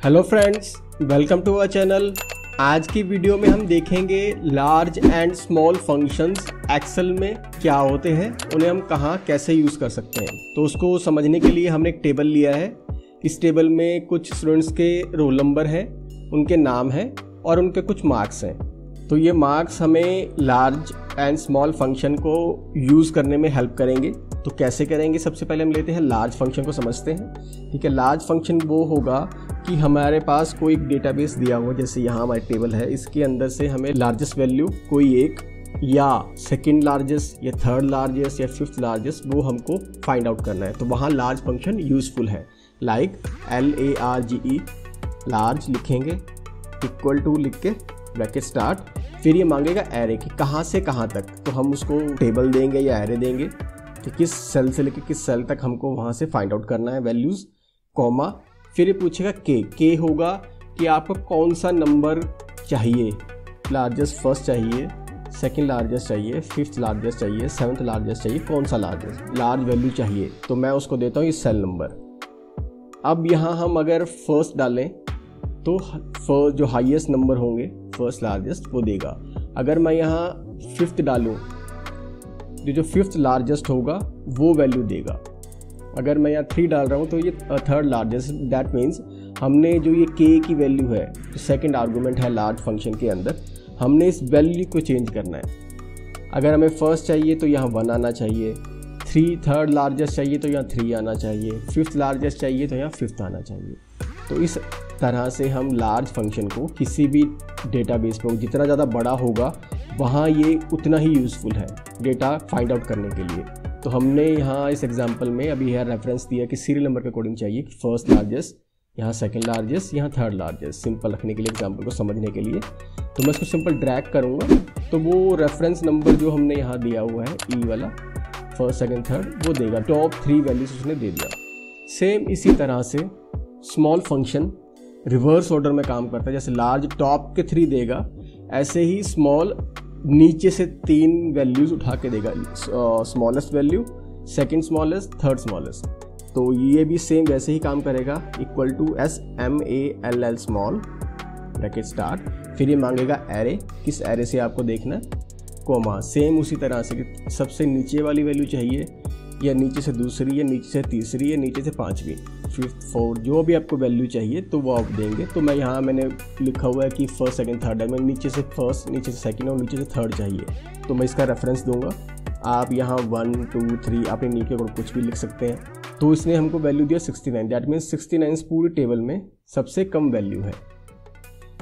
Hello friends, welcome to our channel. आज की video में हम देखेंगे large and small functions Excel में क्या होते हैं, उन्हें हम कहाँ कैसे यूज़ कर सकते हैं। तो उसको समझने के लिए हमने एक टेबल लिया है। इस टेबल में कुछ स्टूडेंट्स के रोल नंबर है, उनके नाम है और उनके कुछ मार्क्स हैं। तो ये मार्क्स हमें लार्ज एंड स्मॉल फंक्शन को यूज़ करने में हेल्प करेंगे। तो कैसे करेंगे, सबसे पहले हम लेते हैं लार्ज फंक्शन को समझते हैं। ठीक है, लार्ज फंक्शन वो होगा कि हमारे पास कोई डेटाबेस दिया हुआ, जैसे यहाँ हमारी टेबल है, इसके अंदर से हमें लार्जेस्ट वैल्यू कोई एक या सेकंड लार्जेस्ट या थर्ड लार्जेस्ट या फिफ्थ लार्जेस्ट वो हमको फाइंड आउट करना है। तो वहाँ लार्ज फंक्शन यूज़फुल है। लाइक LARGE लार्ज लिखेंगे, इक्वल टू लिख के ब्रैकेट स्टार्ट, फिर ये मांगेगा एरे की कहाँ से कहाँ तक। तो हम उसको टेबल देंगे या एरे देंगे कि किस सेल से लेकर किस सेल तक हमको वहाँ से फाइंड आउट करना है वैल्यूज़, कॉमा, फिर ये पूछेगा के होगा कि आपको कौन सा नंबर चाहिए, लार्जेस्ट फर्स्ट चाहिए, सेकंड लार्जेस्ट चाहिए, फिफ्थ लार्जेस्ट चाहिए, सेवन्थ लार्जेस्ट चाहिए, कौन सा लार्ज वैल्यू चाहिए। तो मैं उसको देता हूँ ये सेल नंबर। अब यहाँ हम अगर फर्स्ट डालें तो फर्स्ट जो हाईएस्ट नंबर होंगे फर्स्ट लार्जेस्ट वो देगा। अगर मैं यहाँ फिफ्थ डालूँ तो जो फिफ्थ लार्जेस्ट होगा वो वैल्यू देगा। अगर मैं यहाँ 3 डाल रहा हूँ तो ये थर्ड लार्जेस्ट। दैट मीन्स हमने जो ये के की वैल्यू है, जो सेकंड आर्गूमेंट है लार्ज फंक्शन के अंदर, हमने इस वैल्यू को चेंज करना है। अगर हमें फर्स्ट चाहिए तो यहाँ 1 आना चाहिए, थर्ड लार्जेस्ट चाहिए तो यहाँ 3 आना चाहिए, फिफ्थ लार्जेस्ट चाहिए तो यहाँ 5th आना चाहिए। तो इस तरह से हम लार्ज फंक्शन को किसी भी डेटाबेस पर जितना ज़्यादा बड़ा होगा वहाँ ये उतना ही यूज़फुल है डेटा फाइंड आउट करने के लिए। तो हमने यहाँ इस एग्जांपल में अभी यह रेफरेंस दिया कि सीरियल नंबर के अकॉर्डिंग चाहिए, फर्स्ट लार्जेस्ट, यहाँ सेकंड लार्जेस्ट, यहाँ थर्ड लार्जेस्ट, सिंपल रखने के लिए, एग्जांपल को समझने के लिए। तो मैं इसको सिंपल ड्रैग करूँगा तो वो रेफरेंस नंबर जो हमने यहाँ दिया हुआ है ई वाला, फर्स्ट सेकंड थर्ड, वो देगा। टॉप 3 वैल्यूज उसने दे दिया। सेम इसी तरह से स्मॉल फंक्शन रिवर्स ऑर्डर में काम करता है। जैसे लार्ज टॉप के 3 देगा, ऐसे ही स्मॉल नीचे से 3 वैल्यूज उठा के देगा, smallest value, second smallest, third smallest. तो ये भी सेम वैसे ही काम करेगा, equal to SMALL small bracket start, फिर ये मांगेगा एरे, किस एरे से आपको देखना है, कोमा, सेम उसी तरह से कि सबसे नीचे वाली वैल्यू चाहिए या नीचे से दूसरी या नीचे से तीसरी या नीचे से 5वीं, फिफ्थ, फोर्थ, जो भी आपको वैल्यू चाहिए तो वो आप देंगे। तो मैं यहाँ मैंने लिखा हुआ है कि फर्स्ट सेकंड थर्ड है, मैं नीचे से फर्स्ट, नीचे से सेकंड और नीचे से थर्ड चाहिए, तो मैं इसका रेफरेंस दूंगा। आप यहाँ 1 2 3 अपने नीचे और कुछ भी लिख सकते हैं। तो इसने हमको वैल्यू दिया 69। दैट मीन्स 69 पूरी टेबल में सबसे कम वैल्यू है।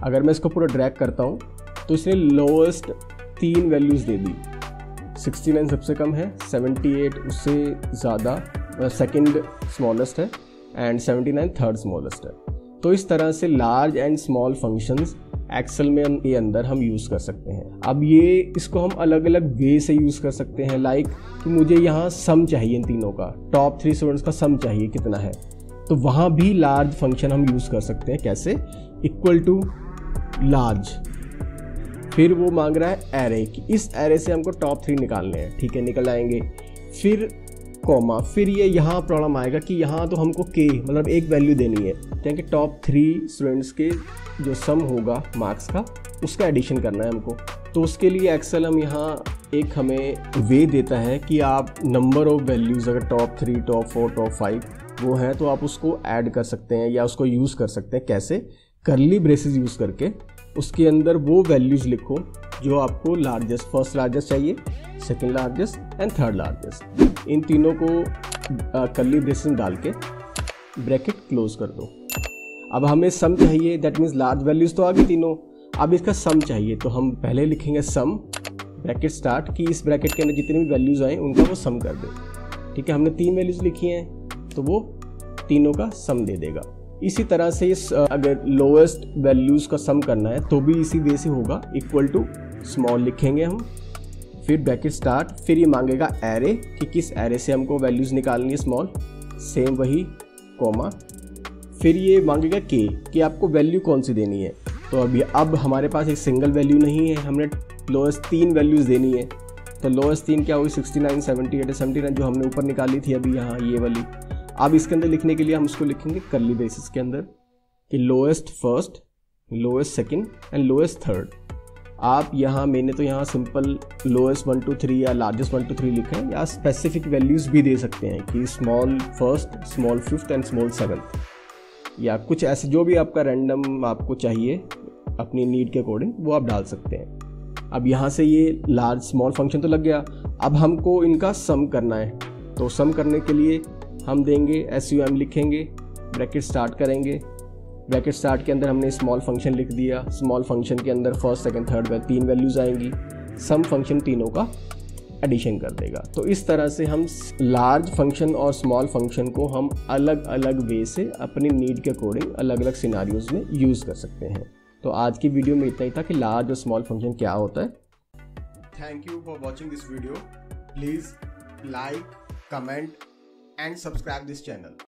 अगर मैं इसको पूरा ड्रैग करता हूँ तो इसने लोएस्ट 3 वैल्यूज़ दे दी। 69 सबसे कम है, 78 उससे ज़्यादा सेकंड स्मॉलेस्ट है एंड 79 थर्ड स्मॉलेस्ट है। तो इस तरह से large and small functions Excel में के अंदर हम यूज़ कर सकते हैं। अब ये इसको हम अलग अलग वे से यूज़ कर सकते हैं। लाइक कि मुझे यहाँ सम चाहिए इन तीनों का, टॉप 3 स्टूडेंट्स का सम चाहिए कितना है, तो वहाँ भी लार्ज फंक्शन हम यूज़ कर सकते हैं। कैसे, इक्वल टू लार्ज, फिर वो मांग रहा है एरे की, इस एरे से हमको टॉप 3 निकालने हैं। ठीक है, निकल आएंगे, फिर कॉमा, फिर ये यहाँ प्रॉब्लम आएगा कि यहाँ तो हमको के मतलब एक वैल्यू देनी है, क्योंकि टॉप 3 स्टूडेंट्स के जो सम होगा मार्क्स का उसका एडिशन करना है हमको। तो उसके लिए एक्सेल हम यहाँ एक हमें वे देता है कि आप नंबर ऑफ वैल्यूज़ अगर टॉप 3, टॉप 4, टॉप 5 वो हैं तो आप उसको ऐड कर सकते हैं या उसको यूज़ कर सकते हैं। कैसे, करली ब्रेसेस यूज़ करके उसके अंदर वो वैल्यूज़ लिखो जो आपको लार्जेस्ट, फर्स्ट लार्जेस्ट चाहिए, second largest and third largest, इन तीनों को करली ब्रेसेस में डाल के ब्रैकेट क्लोज कर दो। अब हमें सम चाहिए, दैट मीन्स लार्ज वैल्यूज़ तो आ गई तीनों, अब इसका सम चाहिए। तो हम पहले लिखेंगे सम ब्रैकेट स्टार्ट, कि इस ब्रैकेट के अंदर जितनी भी वैल्यूज़ आए उनका वो सम कर दे। ठीक है, हमने 3 वैल्यूज़ लिखी हैं तो वो तीनों का सम दे देगा। इसी तरह से अगर लोएस्ट वैल्यूज़ का सम करना है तो भी इसी वे से होगा, इक्वल टू स्मॉल लिखेंगे हम, फिर ब्रैकेट स्टार्ट, फिर ये मांगेगा एरे कि किस एरे से हमको वैल्यूज़ निकालनी है, स्मॉल, सेम वही, कॉमा, फिर ये मांगेगा के कि आपको वैल्यू कौन सी देनी है। तो अब हमारे पास एक सिंगल वैल्यू नहीं है, हमने लोएस्ट 3 वैल्यूज़ देनी है। तो लोएस्ट 3 क्या हुई, 69, 78, 79 जो हमने ऊपर निकाली थी अभी यहाँ ये वाली। अब इसके अंदर लिखने के लिए हम उसको लिखेंगे करली ब्रेसेस के अंदर, कि lowest first, lowest second and lowest third. आप यहाँ, मैंने तो यहाँ सिंपल लोएस्ट 1 2 3 या लार्जेस्ट 1 2 3 लिखा है, या स्पेसिफिक वैल्यूज़ भी दे सकते हैं कि small first, small fifth and small seventh, या कुछ ऐसे जो भी आपका रैंडम आपको चाहिए अपनी नीड के अकॉर्डिंग वो आप डाल सकते हैं। अब यहाँ से ये लार्ज स्मॉल फंक्शन तो लग गया, अब हमको इनका सम करना है। तो सम करने के लिए हम देंगे SUM लिखेंगे, ब्रैकेट स्टार्ट करेंगे, ब्रैकेट स्टार्ट के अंदर हमने स्मॉल फंक्शन लिख दिया, स्मॉल फंक्शन के अंदर फर्स्ट सेकंड थर्ड का 3 वैल्यूज़ आएंगी, सम फंक्शन तीनों का एडिशन कर देगा। तो इस तरह से हम लार्ज फंक्शन और स्मॉल फंक्शन को हम अलग अलग वे से अपनी नीड के अकॉर्डिंग अलग अलग सिनारियोज में यूज़ कर सकते हैं। तो आज की वीडियो में इतना ही था कि लार्ज और स्मॉल फंक्शन क्या होता है। Thank you for watching this video. Please like, comment and subscribe this channel.